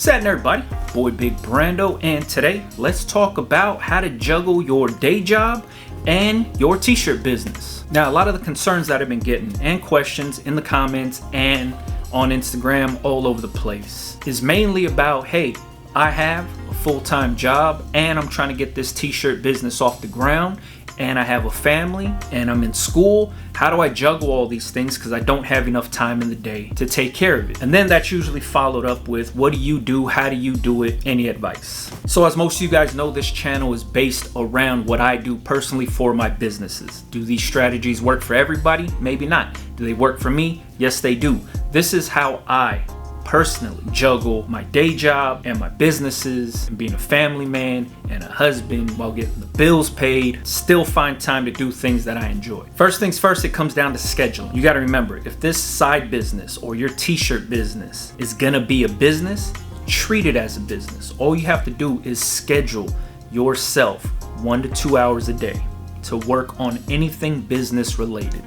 happening, everybody? Boy Big Brando, and today let's talk about how to juggle your day job and your t-shirt business. Now, a lot of the concerns that I've been getting and questions in the comments and on Instagram all over the place is mainly about, hey, I have a full-time job and I'm trying to get this t-shirt business off the ground, and I have a family and I'm in school. How do I juggle all these things because I don't have enough time in the day to take care of it? And then that's usually followed up with, what do you do? How do you do it? Any advice? So as most of you guys know, this channel is based around what I do personally for my businesses. Do these strategies work for everybody? Maybe not. Do they work for me? Yes, they do. This is how I personally juggle my day job and my businesses, and being a family man and a husband while getting the bills paid, still find time to do things that I enjoy. First things first, it comes down to scheduling. You got to remember, if this side business or your t-shirt business is gonna be a business, treat it as a business. All you have to do is schedule yourself 1 to 2 hours a day to work on anything business related.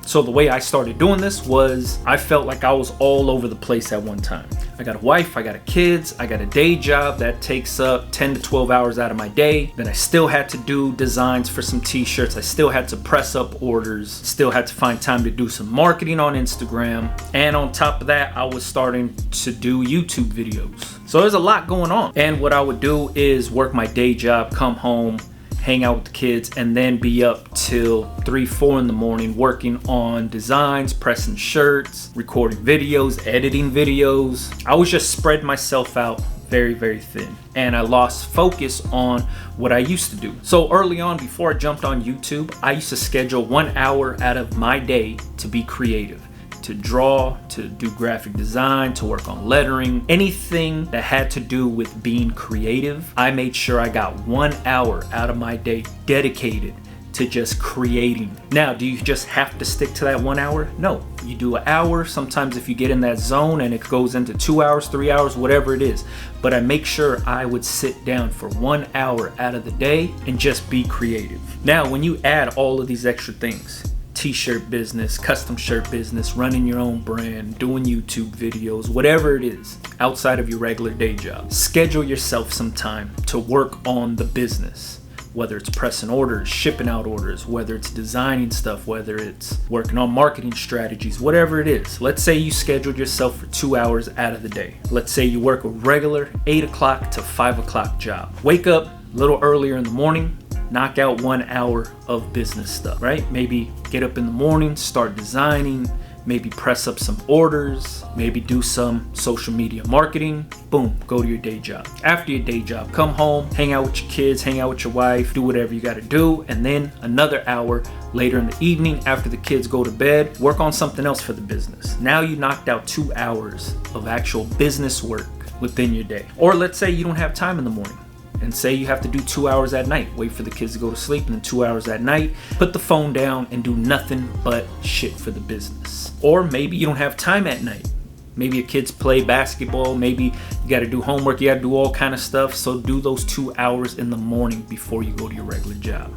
So the way I started doing this was, I felt like I was all over the place at one time. I got a wife, I got kids, I got a day job that takes up 10 to 12 hours out of my day. Then I still had to do designs for some t-shirts. I still had to press up orders, still had to find time to do some marketing on Instagram. And on top of that, I was starting to do YouTube videos. So there's a lot going on. And what I would do is work my day job, come home, hang out with the kids, and then be up till 3-4 in the morning working on designs, pressing shirts, recording videos, editing videos. I was just spreading myself out very thin, and I lost focus on what I used to do. So early on, before I jumped on YouTube, I used to schedule 1 hour out of my day to be creative, to draw, to do graphic design, to work on lettering, anything that had to do with being creative. I made sure I got 1 hour out of my day dedicated to just creating. Now, do you just have to stick to that 1 hour? No, you do an hour. Sometimes if you get in that zone and it goes into 2 hours, 3 hours, whatever it is. But I make sure I would sit down for 1 hour out of the day and just be creative. Now, when you add all of these extra things, t-shirt business, custom shirt business, running your own brand, doing YouTube videos, whatever it is outside of your regular day job, schedule yourself some time to work on the business. Whether it's pressing orders, shipping out orders, whether it's designing stuff, whether it's working on marketing strategies, whatever it is. Let's say you scheduled yourself for 2 hours out of the day. Let's say you work a regular 8 o'clock to 5 o'clock job. Wake up a little earlier in the morning, knock out 1 hour of business stuff, right? Maybe get up in the morning, start designing, maybe press up some orders, maybe do some social media marketing, boom, go to your day job. After your day job, come home, hang out with your kids, hang out with your wife, do whatever you gotta do, and then another hour later in the evening after the kids go to bed, work on something else for the business. Now you knocked out 2 hours of actual business work within your day. Or let's say you don't have time in the morning, and say you have to do 2 hours at night, wait for the kids to go to sleep, and then 2 hours at night, put the phone down and do nothing but shit for the business. Or maybe you don't have time at night. Maybe your kids play basketball, maybe you got to do homework, you got to do all kind of stuff. So do those 2 hours in the morning before you go to your regular job.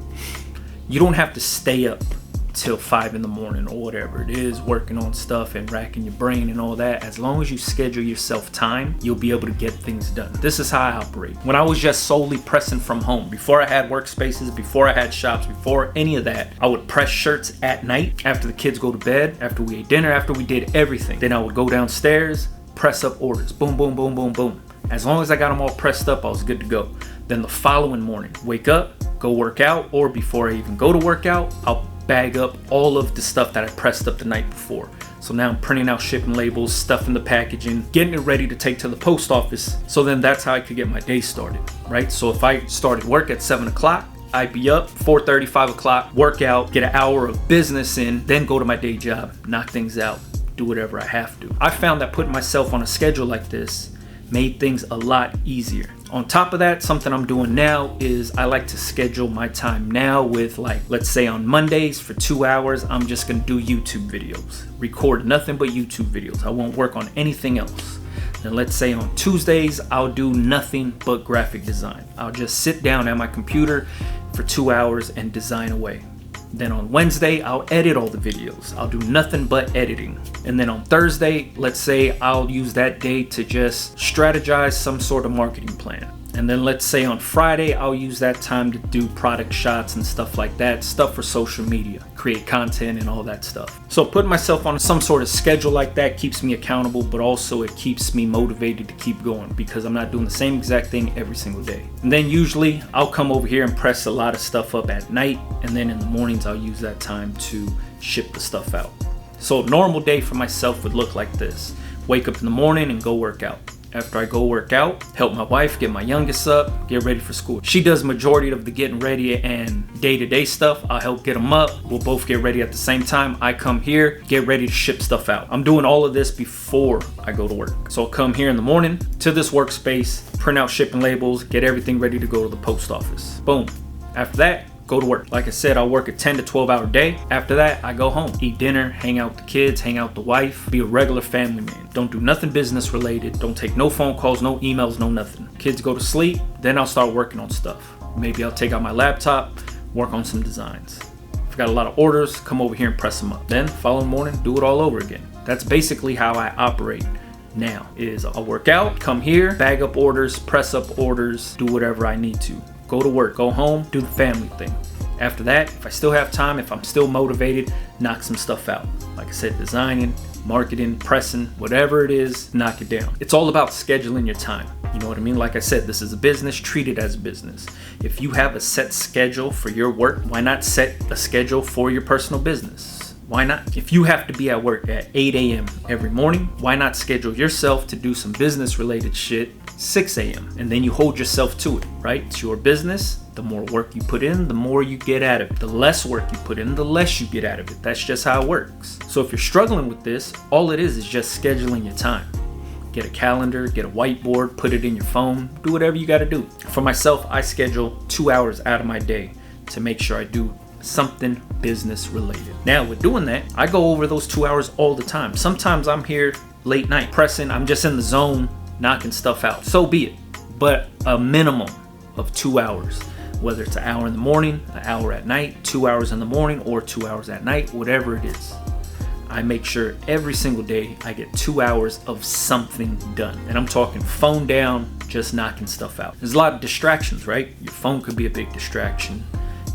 You don't have to stay up till 5 in the morning or whatever it is, working on stuff and racking your brain and all that. As long as you schedule yourself time, you'll be able to get things done. This is how I operate. When I was just solely pressing from home, before I had workspaces, before I had shops, before any of that, I would press shirts at night after the kids go to bed, after we ate dinner, after we did everything. Then I would go downstairs, press up orders, boom, boom, boom, boom, boom. As long as I got them all pressed up, I was good to go. Then the following morning, wake up, go work out, or before I even go to work out, I'll bag up all of the stuff that I pressed up the night before. So now I'm printing out shipping labels, stuffing the packaging, getting it ready to take to the post office. So then that's how I could get my day started, right? So if I started work at 7 o'clock, I'd be up 4:30, 5 o'clock, work out, get an hour of business in, then go to my day job, knock things out, do whatever I have to. I found that putting myself on a schedule like this made things a lot easier. On top of that, something I'm doing now is I like to schedule my time now with, like, let's say on Mondays for 2 hours, I'm just gonna do YouTube videos. Record nothing but YouTube videos. I won't work on anything else. Then let's say on Tuesdays, I'll do nothing but graphic design. I'll just sit down at my computer for 2 hours and design away. Then on Wednesday, I'll edit all the videos. I'll do nothing but editing. And then on Thursday, let's say I'll use that day to just strategize some sort of marketing plan. And then let's say on Friday, I'll use that time to do product shots and stuff like that, stuff for social media, create content and all that stuff. So putting myself on some sort of schedule like that keeps me accountable, but also it keeps me motivated to keep going because I'm not doing the same exact thing every single day. And then usually I'll come over here and press a lot of stuff up at night, and then in the mornings I'll use that time to ship the stuff out. So a normal day for myself would look like this. Wake up in the morning and go work out. After I go work out, help my wife get my youngest up, get ready for school. She does majority of the getting ready and day-to-day stuff. I'll help get them up. We'll both get ready at the same time. I come here, get ready to ship stuff out. I'm doing all of this before I go to work. So I'll come here in the morning to this workspace, print out shipping labels, get everything ready to go to the post office. Boom. After that, go to work. Like I said, I'll work a 10 to 12 hour day. After that, I go home, eat dinner, hang out with the kids, hang out with the wife, be a regular family man. Don't do nothing business related. Don't take no phone calls, no emails, no nothing. Kids go to sleep, then I'll start working on stuff. Maybe I'll take out my laptop, work on some designs. If I got a lot of orders, come over here and press them up. Then following morning, do it all over again. That's basically how I operate now. Is I'll work out, come here, bag up orders, press up orders, do whatever I need to. Go to work, go home, do the family thing. After that, if I still have time, if I'm still motivated, knock some stuff out. Like I said, designing, marketing, pressing, whatever it is, knock it down. It's all about scheduling your time. You know what I mean? Like I said, this is a business, treat it as a business. If you have a set schedule for your work, why not set a schedule for your personal business? Why not? If you have to be at work at 8 a.m. every morning, why not schedule yourself to do some business related shit 6 a.m. and then you hold yourself to it, right? It's your business. The more work you put in, the more you get out of it. The less work you put in, the less you get out of it. That's just how it works. So if you're struggling with this, all it is just scheduling your time. Get a calendar, get a whiteboard, put it in your phone, do whatever you gotta do. For myself, I schedule 2 hours out of my day to make sure I do something business related. Now with doing that, I go over those 2 hours all the time. Sometimes I'm here late night pressing, I'm just in the zone, knocking stuff out. So be it. But a minimum of 2 hours, whether it's an hour in the morning, an hour at night, 2 hours in the morning, or 2 hours at night, whatever it is. I make sure every single day I get 2 hours of something done. And I'm talking phone down, just knocking stuff out. There's a lot of distractions, right? Your phone could be a big distraction.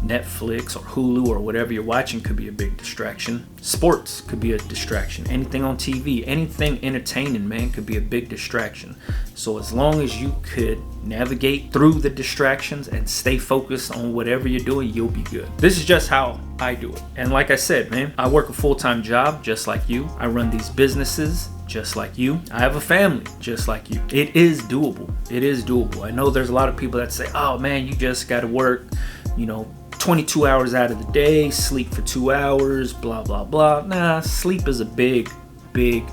Netflix or Hulu or whatever you're watching could be a big distraction. Sports could be a distraction. Anything on TV, anything entertaining, man, could be a big distraction. So as long as you could navigate through the distractions and stay focused on whatever you're doing, you'll be good. This is just how I do it. And like I said, man, I work a full-time job just like you. I run these businesses just like you. I have a family just like you. It is doable. It is doable. I know there's a lot of people that say, oh man, you just got to work, 22 hours out of the day, sleep for 2 hours, blah, blah, blah. Nah, sleep is a big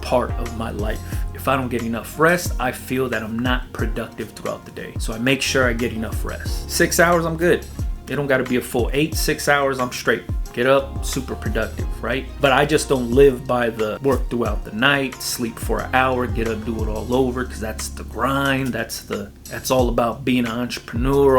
part of my life. If I don't get enough rest, I feel that I'm not productive throughout the day. So I make sure I get enough rest. 6 hours, I'm good. It don't gotta be a full 6 hours, I'm straight. Get up, super productive, right? But I just don't live by the work throughout the night, sleep for an hour, get up, do it all over, because that's the grind. That's all about being an entrepreneur.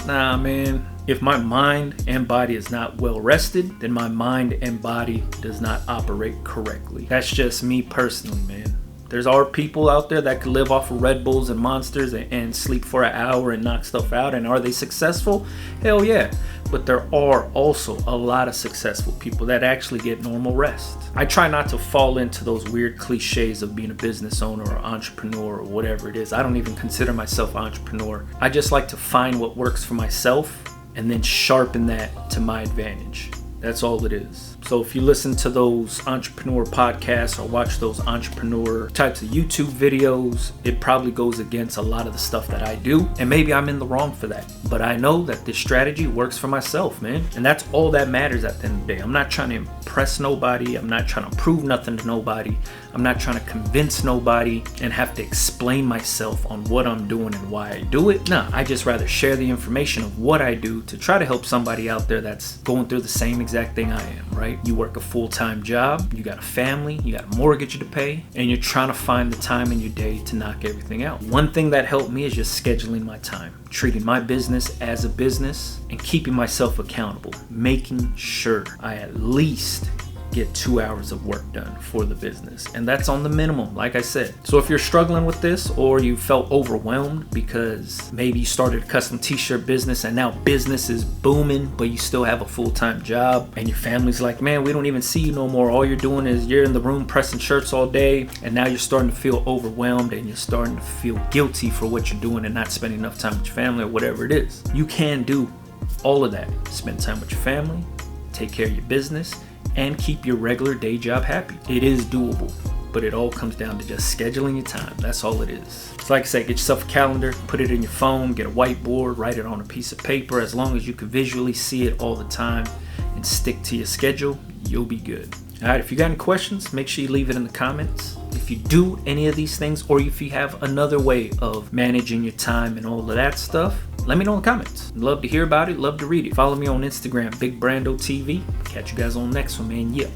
Nah, man. If my mind and body is not well rested, then my mind and body does not operate correctly. That's just me personally, man. There's our people out there that could live off of Red Bulls and Monsters and sleep for an hour and knock stuff out. And are they successful? Hell yeah. But there are also a lot of successful people that actually get normal rest. I try not to fall into those weird cliches of being a business owner or entrepreneur or whatever it is. I don't even consider myself an entrepreneur. I just like to find what works for myself and then sharpen that to my advantage. That's all it is. So if you listen to those entrepreneur podcasts or watch those entrepreneur types of YouTube videos, it probably goes against a lot of the stuff that I do. And maybe I'm in the wrong for that. But I know that this strategy works for myself, man. And that's all that matters at the end of the day. I'm not trying to impress nobody. I'm not trying to prove nothing to nobody. I'm not trying to convince nobody and have to explain myself on what I'm doing and why I do it. Nah, I just rather share the information of what I do to try to help somebody out there that's going through the same exact thing I am, right? You work a full-time job, you got a family, you got a mortgage to pay, and you're trying to find the time in your day to knock everything out. One thing that helped me is just scheduling my time, treating my business as a business, and keeping myself accountable, making sure I at least get 2 hours of work done for the business. And that's on the minimum, like I said. So if you're struggling with this, or you felt overwhelmed because maybe you started a custom t-shirt business and now business is booming, but you still have a full-time job, and your family's like, man, we don't even see you no more. All you're doing is you're in the room pressing shirts all day, and now you're starting to feel overwhelmed and you're starting to feel guilty for what you're doing and not spending enough time with your family or whatever it is. You can do all of that. Spend time with your family, take care of your business, and keep your regular day job happy. It is doable, but it all comes down to just scheduling your time. That's all it is. It's like I say, get yourself a calendar, put it in your phone, get a whiteboard, write it on a piece of paper. As long as you can visually see it all the time and stick to your schedule, you'll be good. All right, if you got any questions, make sure you leave it in the comments. If you do any of these things, or if you have another way of managing your time and all of that stuff, let me know in the comments. Love to hear about it, love to read it. Follow me on Instagram, BigBrandoTV. Catch you guys on the next one, man. Yeah.